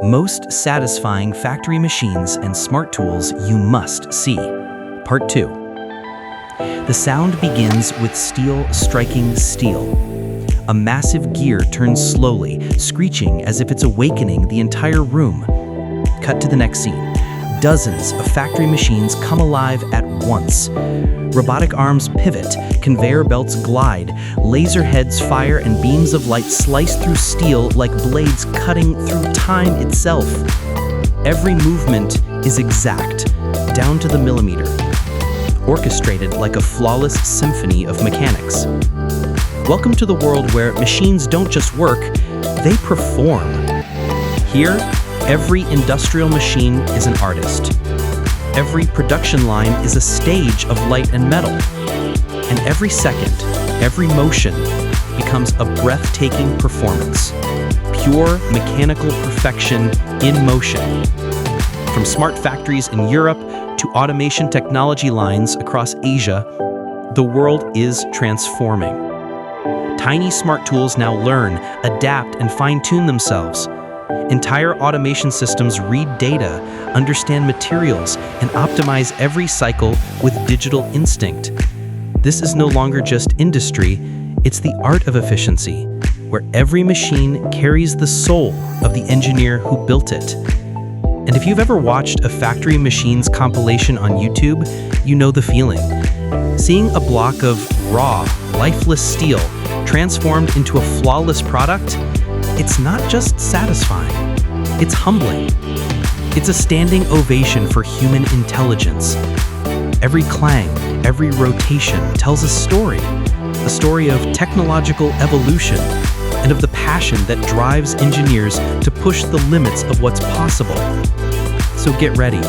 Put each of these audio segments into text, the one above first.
Most satisfying factory machines and smart tools you must see. Part 2. The sound begins with steel striking steel. A massive gear turns slowly, screeching as if it's awakening the entire room. Cut to the next scene. Dozens of factory machines come alive at once. Robotic arms pivot, conveyor belts glide, laser heads fire, and beams of light slice through steel like blades cutting through time itself. Every movement is exact, down to the millimeter, orchestrated like a flawless symphony of mechanics. Welcome to the world where machines don't just work, they perform. Here, every industrial machine is an artist. Every production line is a stage of light and metal. And every second, every motion becomes a breathtaking performance. Pure mechanical perfection in motion. From smart factories in Europe to automation technology lines across Asia, the world is transforming. Tiny smart tools now learn, adapt, and fine-tune themselves. Entire automation systems read data, understand materials, and optimize every cycle with digital instinct. This is no longer just industry, it's the art of efficiency, where every machine carries the soul of the engineer who built it. And if you've ever watched a factory machines compilation on YouTube, you know the feeling. Seeing a block of raw, lifeless steel transformed into a flawless product, it's not just satisfying, it's humbling. It's a standing ovation for human intelligence. Every clang, every rotation tells a story of technological evolution and of the passion that drives engineers to push the limits of what's possible. So get ready,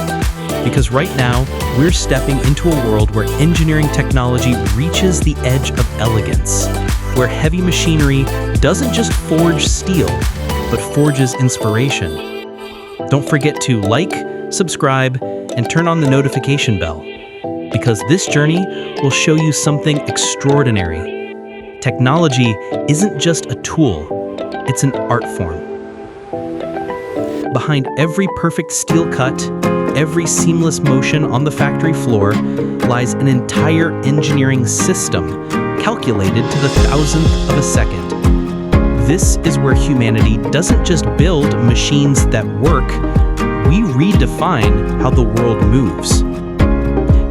because right now, we're stepping into a world where engineering technology reaches the edge of elegance, where heavy machinery doesn't just forge steel, but forges inspiration. Don't forget to like, subscribe, and turn on the notification bell, because this journey will show you something extraordinary. Technology isn't just a tool, it's an art form. Behind every perfect steel cut, every seamless motion on the factory floor, lies an entire engineering system calculated to the thousandth of a second. This is where humanity doesn't just build machines that work, we redefine how the world moves.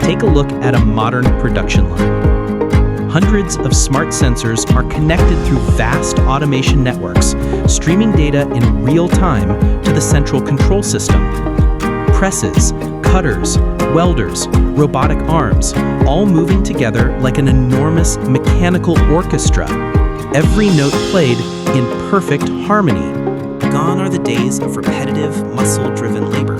Take a look at a modern production line. Hundreds of smart sensors are connected through vast automation networks, streaming data in real time to the central control system. Presses, cutters, welders, robotic arms, all moving together like an enormous mechanical orchestra, every note played in perfect harmony. Gone are the days of repetitive, muscle-driven labor.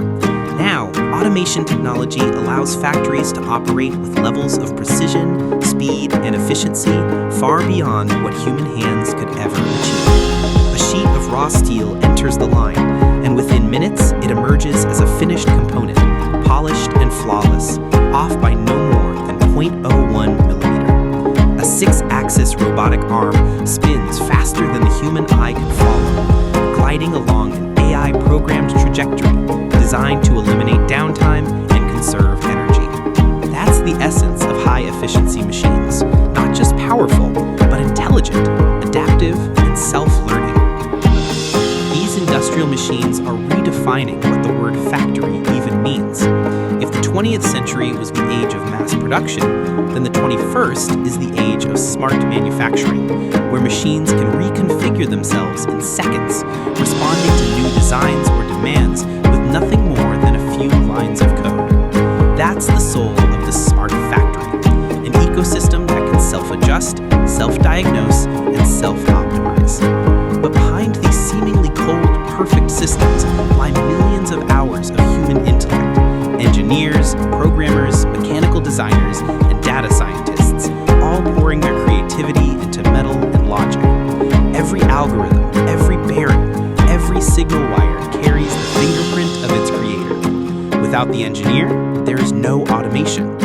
Now, automation technology allows factories to operate with levels of precision, speed, and efficiency far beyond what human hands could ever achieve. A sheet of raw steel enters the line, and within minutes, it emerges as a finished component, polished and flawless, off by no more than 0.01 millimeter. A 6-axis robotic arm spins faster than the human eye can follow, gliding along an AI-programmed trajectory designed to eliminate downtime and conserve energy. That's the essence of high-efficiency machines, not just powerful, but intelligent, adaptive, and self-learning. These industrial machines are redefining what the word factory even means. If the 20th century was the age of mass production, then the 21st is the age of smart manufacturing, where machines can reconfigure themselves in seconds, responding to new designs or demands with nothing more than a few lines of code. That's the soul of the smart factory, an ecosystem that can self-adjust, self-diagnose, and self-optimize. But behind these seemingly cold, perfect systems lie millions of hours of human intellect. Engineers, programmers, mechanical designers, and data scientists, all pouring their creativity into metal and logic. Every algorithm, every bearing, every signal wire carries the fingerprint of its creator. Without the engineer, there is no automation.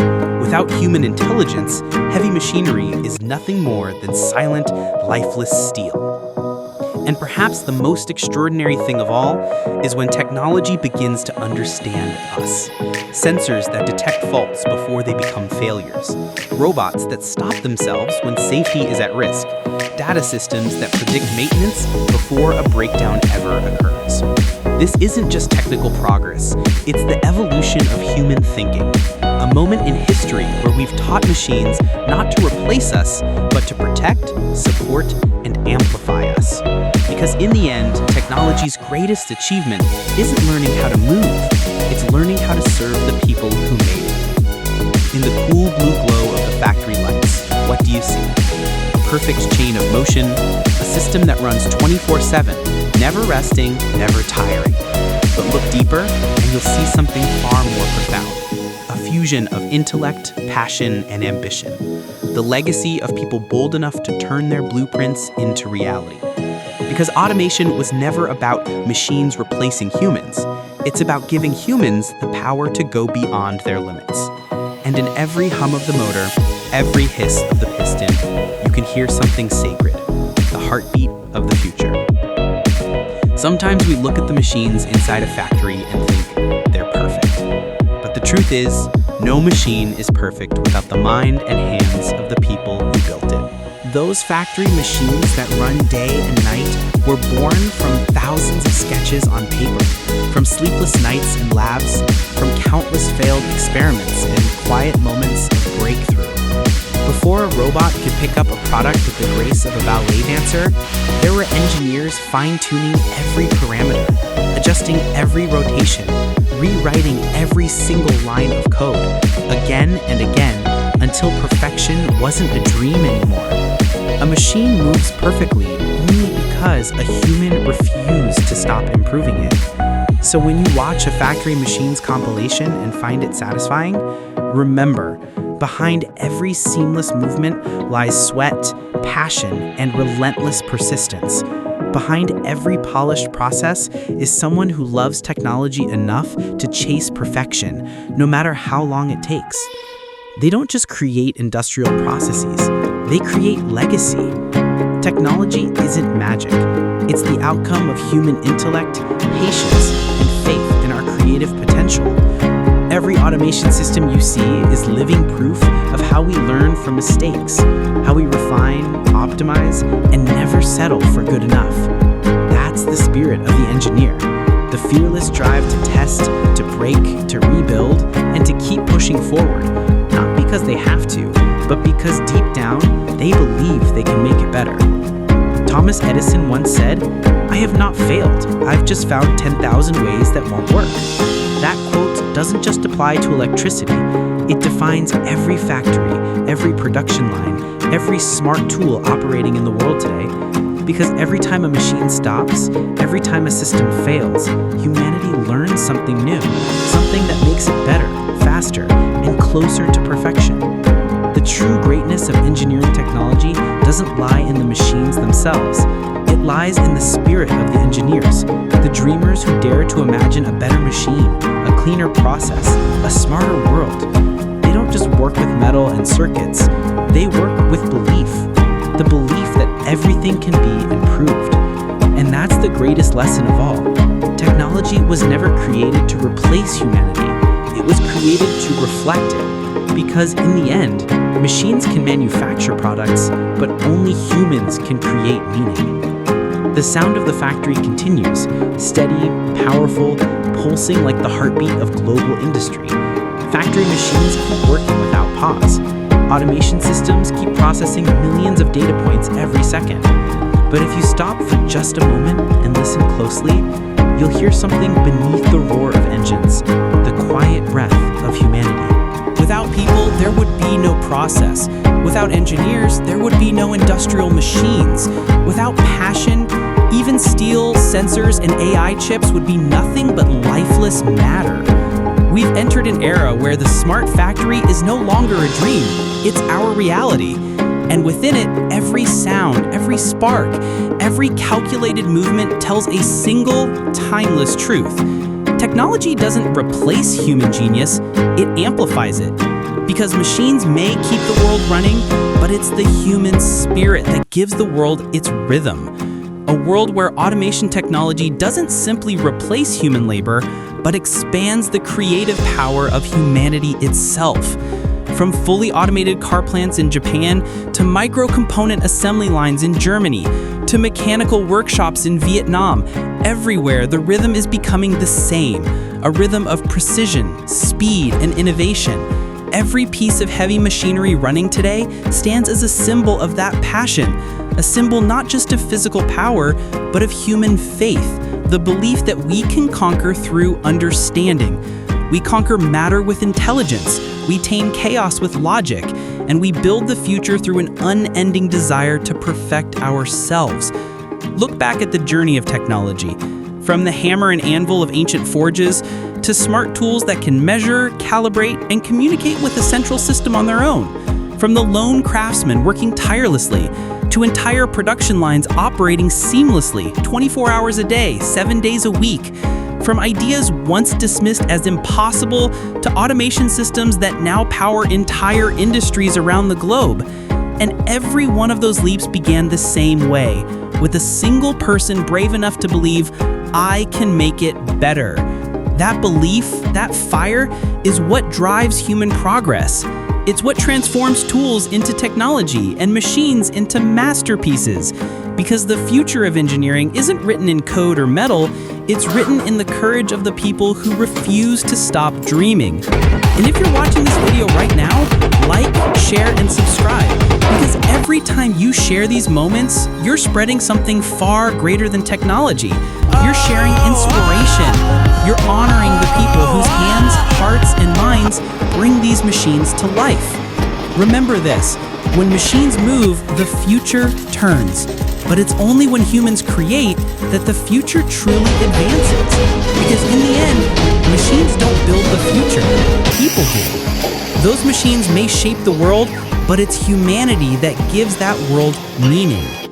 Without human intelligence, heavy machinery is nothing more than silent, lifeless steel. And perhaps the most extraordinary thing of all is when technology begins to understand us. Sensors that detect faults before they become failures. Robots that stop themselves when safety is at risk. Data systems that predict maintenance before a breakdown ever occurs. This isn't just technical progress, it's the evolution of human thinking. A moment in history where we've taught machines not to replace us, but to protect, support, and amplify us. Because in the end, technology's greatest achievement isn't learning how to move, it's learning how to serve the people who made it. In the cool blue glow of the factory lights, what do you see? A perfect chain of motion, a system that runs 24/7, never resting, never tiring. But look deeper, and you'll see something far more profound. A fusion of intellect, passion, and ambition. The legacy of people bold enough to turn their blueprints into reality. Because automation was never about machines replacing humans. It's about giving humans the power to go beyond their limits. And in every hum of the motor, every hiss of the piston, you can hear something sacred, the heartbeat of the future. Sometimes we look at the machines inside a factory and think they're perfect. But the truth is, no machine is perfect without the mind and hands of the people who built it. Those factory machines that run day and night were born from thousands of sketches on paper, from sleepless nights in labs, from countless failed experiments and quiet moments of breakthrough. Before a robot could pick up a product with the grace of a ballet dancer, there were engineers fine-tuning every parameter, adjusting every rotation, rewriting every single line of code, again and again, until perfection wasn't a dream anymore. A machine moves perfectly only because a human refused to stop improving it. So when you watch a factory machine's compilation and find it satisfying, remember, behind every seamless movement lies sweat, passion, and relentless persistence. Behind every polished process is someone who loves technology enough to chase perfection, no matter how long it takes. They don't just create industrial processes, they create legacy. Technology isn't magic. It's the outcome of human intellect, patience, and faith in our creative potential. Every automation system you see is living proof of how we learn from mistakes, how we refine, optimize, and never settle for good enough. That's the spirit of the engineer, the fearless drive to test, to break, to rebuild, and to keep pushing forward, not because they have to, but because deep down, they believe they can make it better. Thomas Edison once said, "I have not failed, I've just found 10,000 ways that won't work." That quote doesn't just apply to electricity, it defines every factory, every production line, every smart tool operating in the world today. Because every time a machine stops, every time a system fails, humanity learns something new, something that makes it better, faster, and closer to perfection. The true greatness of engineering technology doesn't lie in the machines themselves. It lies in the spirit of the engineers, the dreamers who dare to imagine a better machine, a cleaner process, a smarter world. They don't just work with metal and circuits, they work with belief. The belief that everything can be improved. And that's the greatest lesson of all. Technology was never created to replace humanity. It was created to reflect it. Because in the end, machines can manufacture products, but only humans can create meaning. The sound of the factory continues, steady, powerful, pulsing like the heartbeat of global industry. Factory machines keep working without pause. Automation systems keep processing millions of data points every second. But if you stop for just a moment and listen closely, you'll hear something beneath the roar of engines, the quiet breath of humanity. Without people, there would be no process. Without engineers, there would be no industrial machines. Without passion, even steel, sensors, and AI chips would be nothing but lifeless matter. We've entered an era where the smart factory is no longer a dream, it's our reality. And within it, every sound, every spark, every calculated movement tells a single, timeless truth. Technology doesn't replace human genius, it amplifies it. Because machines may keep the world running, but it's the human spirit that gives the world its rhythm. A world where automation technology doesn't simply replace human labor, but expands the creative power of humanity itself. From fully automated car plants in Japan to micro-component assembly lines in Germany to mechanical workshops in Vietnam, everywhere the rhythm is becoming the same, a rhythm of precision, speed, and innovation. Every piece of heavy machinery running today stands as a symbol of that passion, a symbol not just of physical power, but of human faith, the belief that we can conquer through understanding. We conquer matter with intelligence, we tame chaos with logic, and we build the future through an unending desire to perfect ourselves. Look back at the journey of technology, from the hammer and anvil of ancient forges to smart tools that can measure, calibrate, and communicate with a central system on their own. From the lone craftsman working tirelessly to entire production lines operating seamlessly 24 hours a day, 7 days a week. From ideas once dismissed as impossible to automation systems that now power entire industries around the globe. And every one of those leaps began the same way, with a single person brave enough to believe, I can make it better. That belief, that fire, is what drives human progress. It's what transforms tools into technology and machines into masterpieces. Because the future of engineering isn't written in code or metal, it's written in the courage of the people who refuse to stop dreaming. And if you're watching this video right now, like, share, and subscribe. Because every time you share these moments, you're spreading something far greater than technology. You're sharing inspiration. You're honoring the people whose hands, hearts, and minds bring these machines to life. Remember this, when machines move, the future turns. But it's only when humans create that the future truly advances. Because in the end, machines don't build the future, people do. Those machines may shape the world, but it's humanity that gives that world meaning.